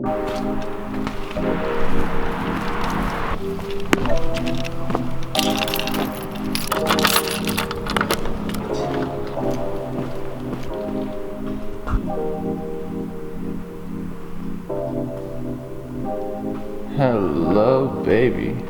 Hello, baby.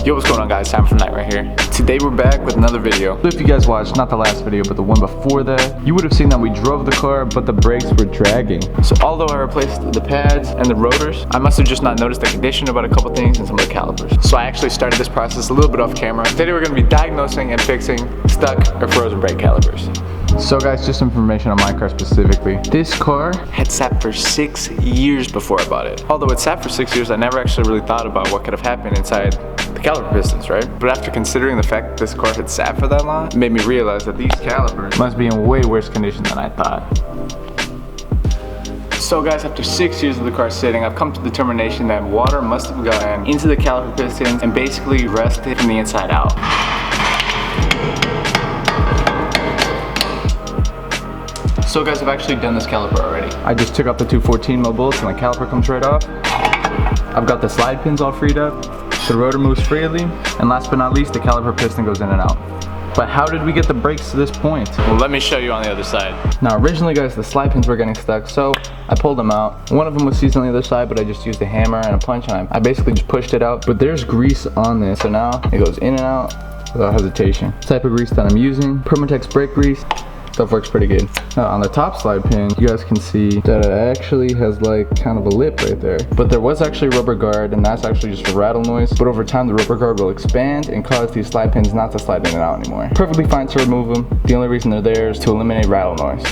Yo, what's going on, guys? Time for Night right here. Today we're back with another video. If you guys watched, not the last video, but the one before that, you would have seen that we drove the car, but the brakes were dragging. So although I replaced the pads and the rotors, I must have just not noticed the condition about a couple things and some of the calipers. So I actually started this process a little bit off camera. Today we're going to be diagnosing and fixing stuck or frozen brake calipers. So guys, just information on my car specifically. This car Had sat for 6 years before I bought it. Although it sat for 6 years, I never actually really thought about what could have happened inside the caliper pistons, right? But after considering the fact that this car had sat for that long, it made me realize that these calipers must be in way worse condition than I thought. So guys, after 6 years of the car sitting, I've come to the determination that water must have gotten into the caliper pistons and basically rusted from the inside out. So guys, I've actually done this caliper already. I just took off the 214 mil bolts and the caliper comes right off. I've got the slide pins all freed up. The rotor moves freely. And last but not least, the caliper piston goes in and out. But how did we get the brakes to this point? Well, let me show you on the other side. Now originally guys, the slide pins were getting stuck, so I pulled them out. One of them was seized on the other side, but I just used a hammer and a punch and I basically just pushed it out. But there's grease on this, so now it goes in and out without hesitation. The type of grease that I'm using, Permatex brake grease. Stuff works pretty good. Now on the top slide pin, you guys can see that it actually has like kind of a lip right there. But there was actually a rubber guard, and that's actually just for rattle noise. But over time, the rubber guard will expand and cause these slide pins not to slide in and out anymore. Perfectly fine to remove them. The only reason they're there is to eliminate rattle noise.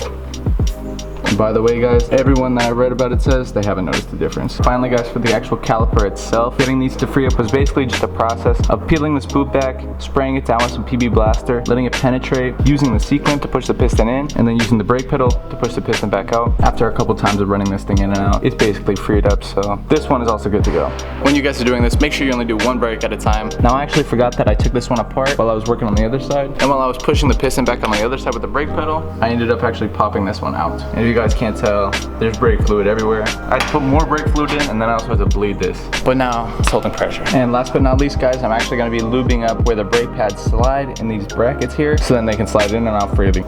And by the way guys, everyone that I read about it says they haven't noticed the difference. Finally guys, for the actual caliper itself, getting these to free up was basically just a process of peeling the spool back, spraying it down with some PB Blaster, letting it penetrate, using the C-clamp to push the piston in, and then using the brake pedal to push the piston back out. After a couple times of running this thing in and out, it's basically freed up, so this one is also good to go. When you guys are doing this, make sure you only do one brake at a time. Now I actually forgot that I took this one apart while I was working on the other side. And while I was pushing the piston back on the other side with the brake pedal, I ended up actually popping this one out. And if you guys can't tell, there's brake fluid everywhere. I had to put more brake fluid in, and then I also had to bleed this. but now it's holding pressure. And last but not least guys, I'm actually going to be lubing up where the brake pads slide in these brackets here, so then they can slide in and out freely.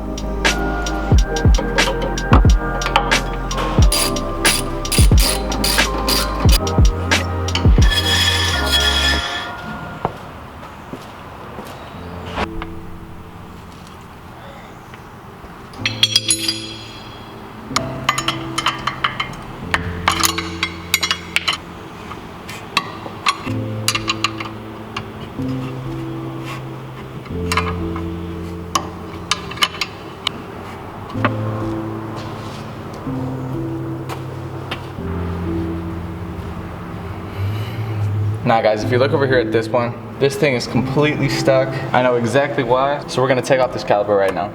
Now guys, if you look over here at this one, this thing is completely stuck. I know exactly why, so we're gonna take off this caliper right now.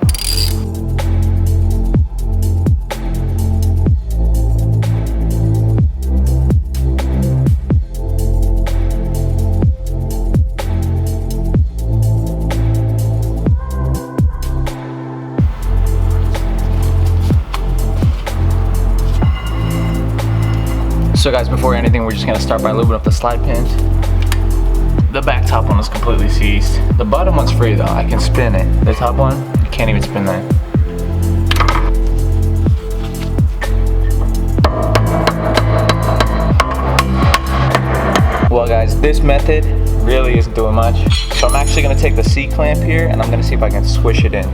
So guys, before anything, we're just gonna start by lubing up the slide pins. The back top one is completely seized. The bottom one's free though, I can spin it. The top one, you can't even spin that. Well guys, this method really isn't doing much. So I'm actually gonna take the C-clamp here and I'm gonna see if I can squish it in.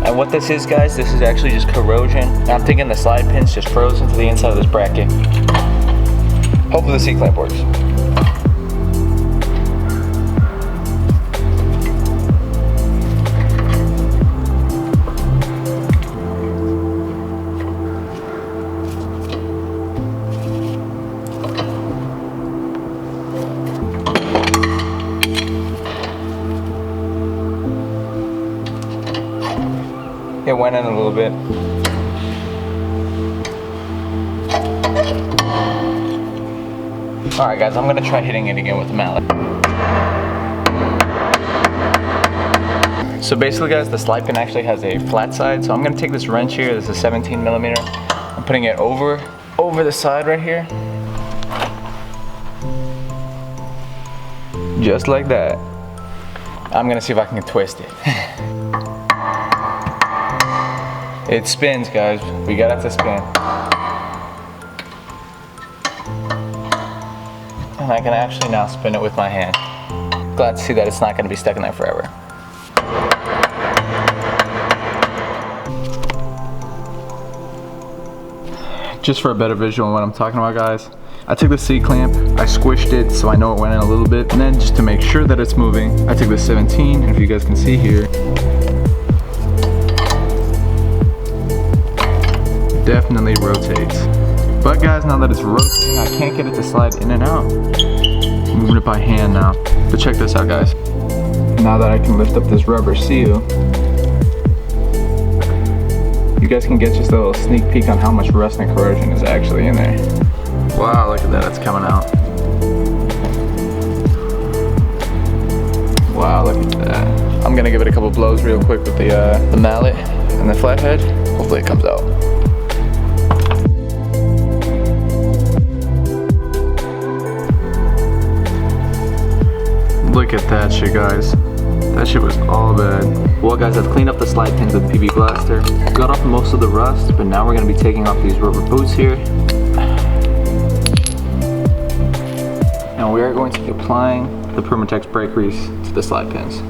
And what this is guys, this is actually just corrosion. I'm thinking the slide pin's just frozen to the inside of this bracket. Hopefully the C-clamp works. It went in a little bit. Alright guys, I'm gonna try hitting it again with the mallet. So basically guys, the slide pin actually has a flat side, so I'm gonna take this wrench here, this is 17 millimeter. I'm putting it over the side right here. Just like that. I'm gonna see if I can twist it. It spins, guys. We got it to spin. And I can actually now spin it with my hand. Glad to see that it's not gonna be stuck in there forever. Just for a better visual on what I'm talking about, guys, I took the C-clamp, I squished it so I know it went in a little bit, and then just to make sure that it's moving, I took the 17, and if you guys can see here, it definitely rotates. But guys, now that it's rotating, I can't get it to slide in and out. I'm moving it by hand now. But check this out, guys. Now that I can lift up this rubber seal, you guys can get just a little sneak peek on how much rust and corrosion is actually in there. Wow, look at that, it's coming out. Wow, look at that. I'm gonna give it a couple blows real quick with the mallet and the flathead. Hopefully it comes out. Look at that shit, guys. That shit was all bad. Well guys, I've cleaned up the slide pins with the PB Blaster. Got off most of the rust, but now we're gonna be taking off these rubber boots here. And we are going to be applying the Permatex brake grease to the slide pins.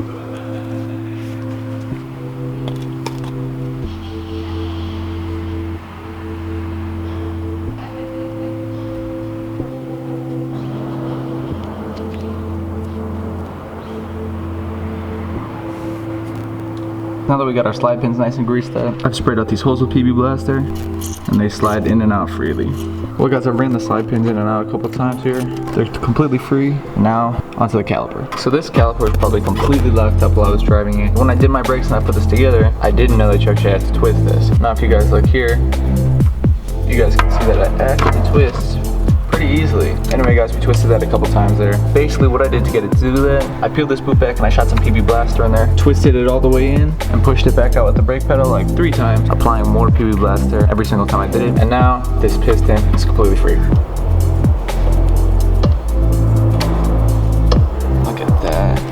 Now that we got our slide pins nice and greased up, I've sprayed out these holes with PB Blaster, and they slide in and out freely. Well guys, I've ran the slide pins in and out a couple times here. They're completely free. Now, onto the caliper. So this caliper is probably completely locked up while I was driving it. When I did my brakes and I put this together, I didn't know that you actually had to twist this. Now if you guys look here, you guys can see that I actually twist pretty easily. Anyway guys, we twisted that a couple times there. Basically what I did to get it to do that, I peeled this boot back and I shot some PB Blaster in there, twisted it all the way in, and pushed it back out with the brake pedal like 3 times, applying more PB Blaster every single time I did it. And now this piston is completely free. Look at that.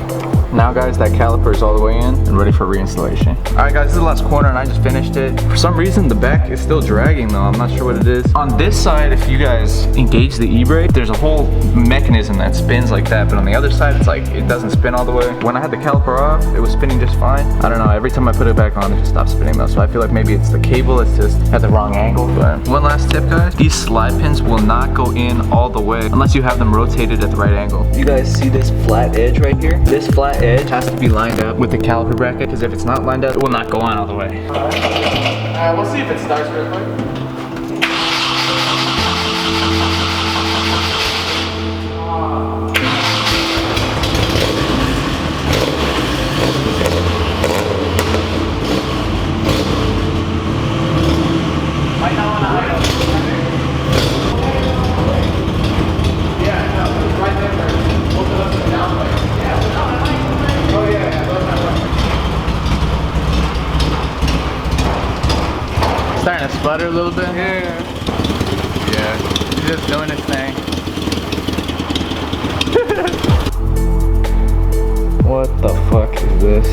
Now guys, that caliper is all the way in and ready for reinstallation. Alright guys, this is the last corner and I just finished it. For some reason the back is still dragging though, I'm not sure what it is. On this side, if you guys engage the e-brake, there's a whole mechanism that spins like that, but on the other side it's like it doesn't spin all the way. When I had the caliper off, it was spinning just fine. I don't know, every time I put it back on it just stops spinning though, so I feel like maybe it's the cable, it's just at the wrong angle. But one last tip guys, these slide pins will not go in all the way unless you have them rotated at the right angle. You guys see this flat edge right here? This flat edge has to be lined up with the caliper bracket, because if it's not lined up, it will not go on all the way. Alright, we'll see if it starts real quick. Starting to sputter a little bit. Yeah, he's just doing his thing. What the fuck is this?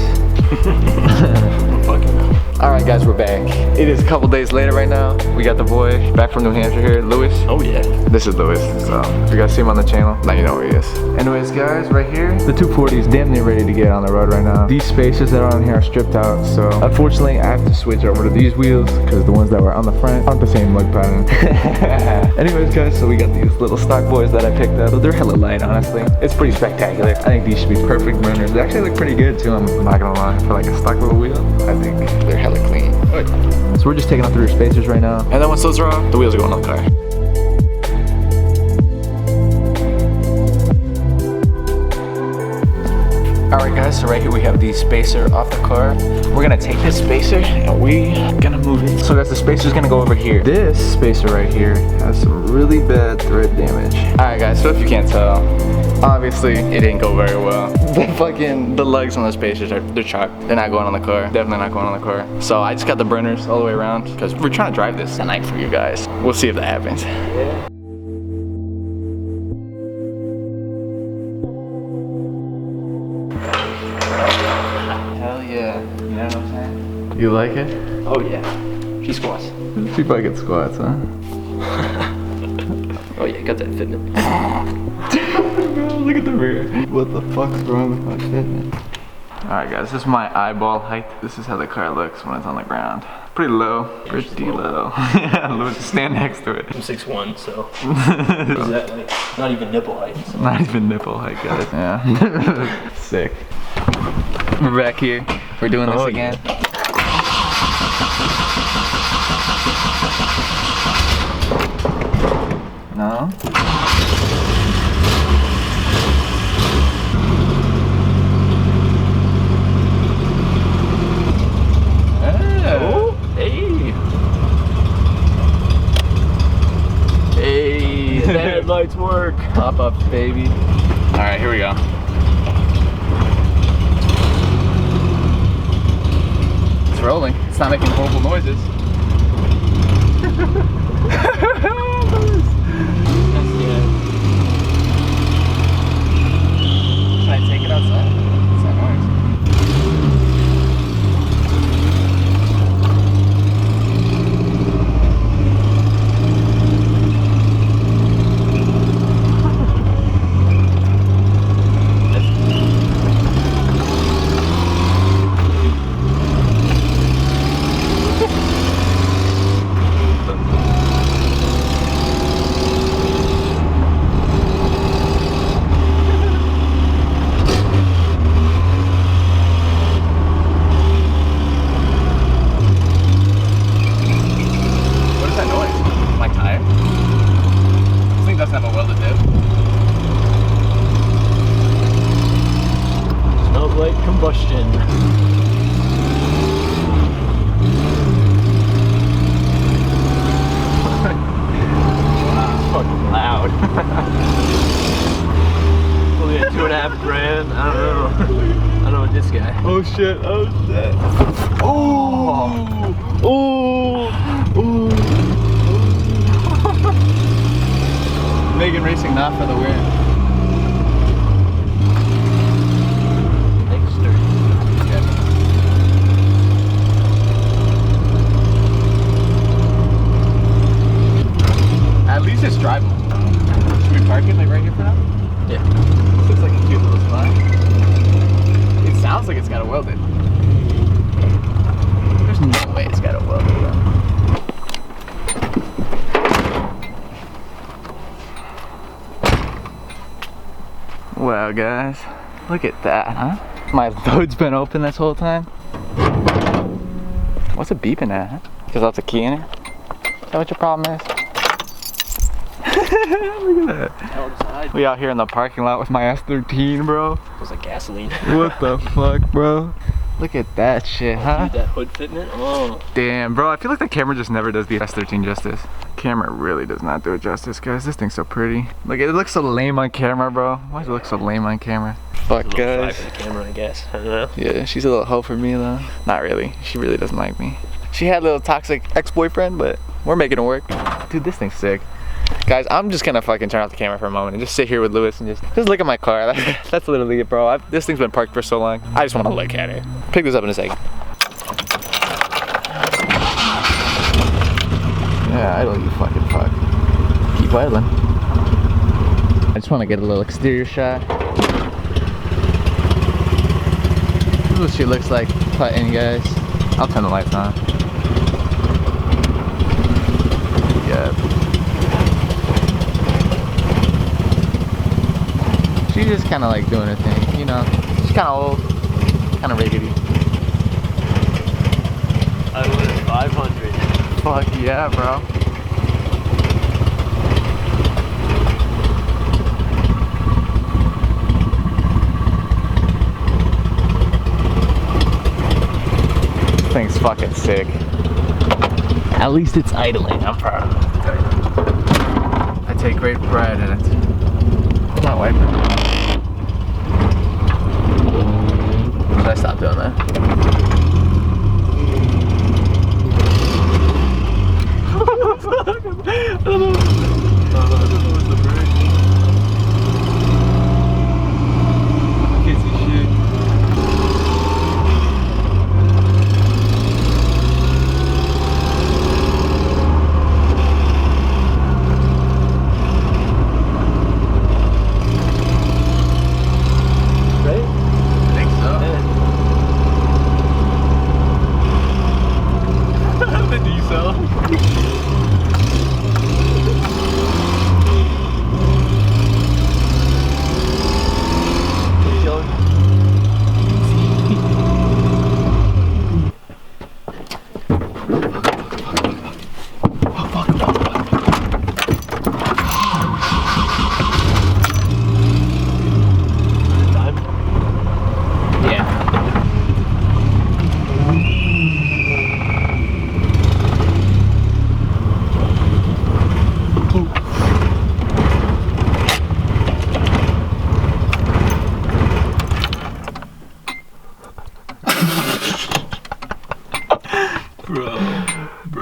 Alright guys, we're back. It is a couple days later right now. We got the boy back from New Hampshire here, Lewis. Oh yeah. This is Lewis, so if you guys see him on the channel, now you know where he is. Anyways guys, right here, the 240 is damn near ready to get on the road right now. These spacers that are on here are stripped out, so unfortunately I have to switch over to these wheels because the ones that were on the front aren't the same lug pattern. Anyways guys, so we got these little stock boys that I picked up. They're hella light, honestly. It's pretty spectacular. I think these should be perfect runners. They actually look pretty good too, I'm not gonna lie. For like a stock little wheel, I think they're hella clean. So we're just taking off the rear spacers right now. And then once those are off, the wheels are going on the car. Alright guys, so right here we have the spacer off the car. We're gonna take this spacer and we're gonna move it. So guys, the spacer's gonna go over here. This spacer right here has some really bad thread damage. Alright guys, so if you can't tell, obviously it didn't go very well. The lugs on the spacers they're chopped. They're not going on the car. Definitely not going on the car. So I just got the burners all the way around because we're trying to drive this tonight for you guys. We'll see if that happens. Yeah. Hell yeah. You know what I'm saying? You like it? Oh yeah. She squats. She fucking squats, huh? Oh yeah, got that fitment. Bro, look at the rear. What the fuck's wrong with my fitment? Alright guys, this is my eyeball height. This is how the car looks when it's on the ground. Pretty low. Pretty low. Yeah, Louis, stand next to it. I'm 6'1", so is that like not even nipple height? So. Not even nipple height, guys. Yeah. Sick. We're back here. We're doing this again. Yeah. No? Oh, hey. Hey. The headlights work. Pop up, baby. Alright, here we go. It's rolling. It's not making horrible noises. Should I take it outside? What's that noise? Combustion. It's fucking loud. Only at $2.5 grand. I don't know. I don't know what this guy. Oh shit, oh shit. Oh! Oh! Oh! Megan Racing not for the win. At least it's drivable. Should we park it like right here for now? Yeah. This looks like a cute little spot. It sounds like it's got a welded. There's no way it's got a welded though. Wow guys, look at that, huh? My load's been open this whole time. What's it beeping at, huh? Because that's a key in it? Is that what your problem is? Look at that. We out here in the parking lot with my S13, bro. It was like gasoline. What the fuck, bro? Look at that shit, huh? Dude, that hood fitment. Oh. Damn, bro. I feel like the camera just never does the S13 justice. Camera really does not do it justice, guys. This thing's so pretty. Look, it looks so lame on camera, bro. Why does it look so lame on camera? Fuck, guys. For the camera, I guess. I don't know. Yeah, she's a little hoe for me, though. Not really. She really doesn't like me. She had a little toxic ex-boyfriend, but we're making it work. Dude, this thing's sick. Guys, I'm just gonna fucking turn off the camera for a moment and just sit here with Lewis and just look at my car. That's literally it, bro. This thing's been parked for so long. I just want to look at it. Pick this up in a second. Yeah, idle, you fucking fuck. Keep idling. I just want to get a little exterior shot. This is what she looks like putting, guys. I'll turn the lights on. Yeah. She's just kind of like doing her thing, you know. She's kind of old, kind of rickety. I was 500. Fuck yeah, bro. thing's fucking sick. At least it's idling. I'm proud of it. I take great pride in it. I'm not wiping. Should I stop doing that?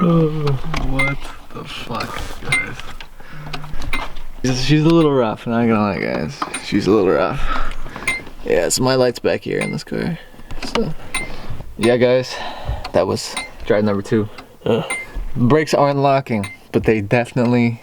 What the fuck, guys? She's a little rough, not gonna lie, guys. She's a little rough. Yeah, so my light's back here in this car. So, yeah, guys, that was drive number 2. Brakes aren't locking, but they definitely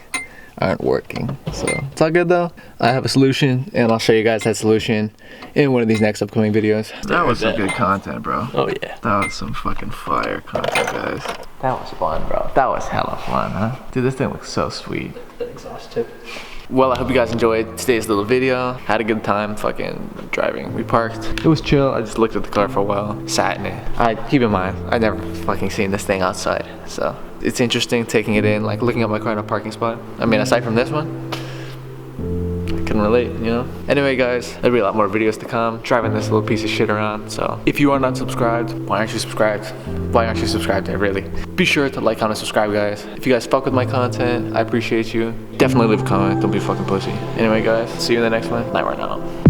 aren't working. So it's all good though. I have a solution, and I'll show you guys that solution in one of these next upcoming videos. That was some good content, bro. Oh yeah. That was some fucking fire content, guys. That was fun, bro. That was hella fun, huh? Dude, this thing looks so sweet. Exhaust tip. Well, I hope you guys enjoyed today's little video. Had a good time fucking driving. We parked. It was chill. I just looked at the car for a while. Sat in it. Keep in mind, I never fucking seen this thing outside. So it's interesting taking it in, like looking at my car in a parking spot. I mean, aside from this one, I can relate, you know? Anyway, guys, there'll be a lot more videos to come. Driving this little piece of shit around. So if you are not subscribed, why aren't you subscribed? Why aren't you subscribed there, really? Be sure to like, comment, subscribe, guys. If you guys fuck with my content, I appreciate you. Definitely leave a comment. Don't be a fucking pussy. Anyway, guys, see you in the next one. Night right now.